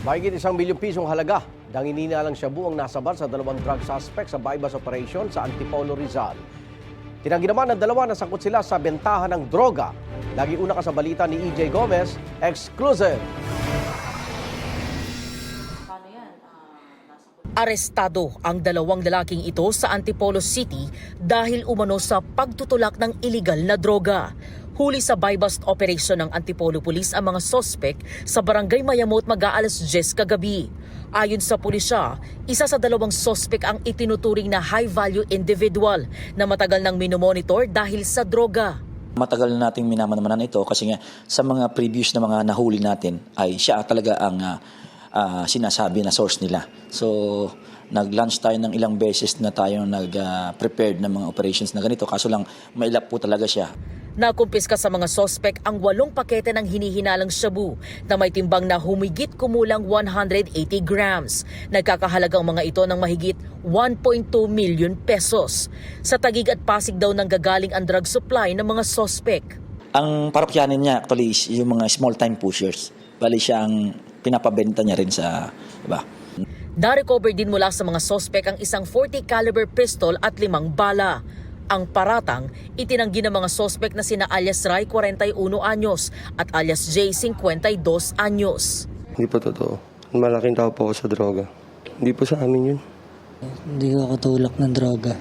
Mahigit ₱1 milyong halaga ng ininalang shabu ang nasabat sa dalawang drug suspect sa bypass operation sa Antipolo, Rizal. Tinanggi naman ng dalawa na sangkot sila sa bentahan ng droga. Lagi una ka sa balita ni EJ Gomez, exclusive. Arestado ang dalawang lalaking ito sa Antipolo City dahil umano sa pagtutulak ng iligal na droga. Huli sa buy-bust operation ng Antipolo Police ang mga sospek sa Barangay Mayamot mag-aalas 10 kagabi. Ayon sa pulisya, isa sa dalawang sospek ang itinuturing na high-value individual na matagal nang minomonitor dahil sa droga. Matagal na nating minamanaman ito kasi nga sa mga previous na mga nahuli natin ay siya talaga ang sinasabi na source nila. So, nag-launch tayo ng ilang beses na tayo nag-prepared ng mga operations na ganito. Kaso lang, mailap po talaga siya. Nakumpiska sa mga sospek ang 8 pakete ng hinihinalang shabu na may timbang na humigit kumulang 180 grams. Nagkakahalagang mga ito ng mahigit 1.2 million pesos. Sa Taguig at Pasig daw nang gagaling ang drug supply ng mga sospek. Ang parokyanin niya actually is yung mga small-time pushers. Bali siya ang pinapabenta niya rin sa iba. Na-recover din mula sa mga sospek ang isang .40 caliber pistol at 5 bala. Ang paratang, itinanggi ng mga sospek na sina alias Ray, 41 anyos at alias J, 52 anyos. Hindi po totoo. Malaking tao po ako sa droga. Hindi po sa amin yun. Hindi ako tulak ng droga.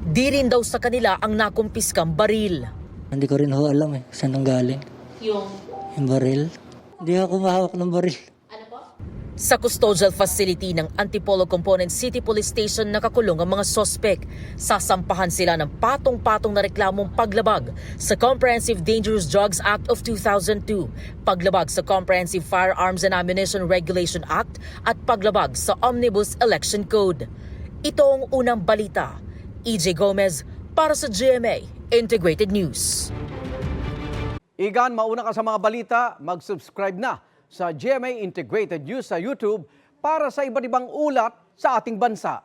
Di rin daw sa kanila ang nakumpiskang baril. Hindi ko rin ho alam saan ang galing. Yung baril? Hindi ako mahawak ng baril. Sa custodial facility ng Antipolo Component City Police Station nakakulong ang mga sospek. Sasampahan sila ng patong-patong na reklamong paglabag sa Comprehensive Dangerous Drugs Act of 2002, paglabag sa Comprehensive Firearms and Ammunition Regulation Act at paglabag sa Omnibus Election Code. Ito ang unang balita. EJ Gomez para sa GMA Integrated News. Igan, mauna ka sa mga balita, mag-subscribe na sa GMA Integrated News sa YouTube para sa iba't ibang ulat sa ating bansa.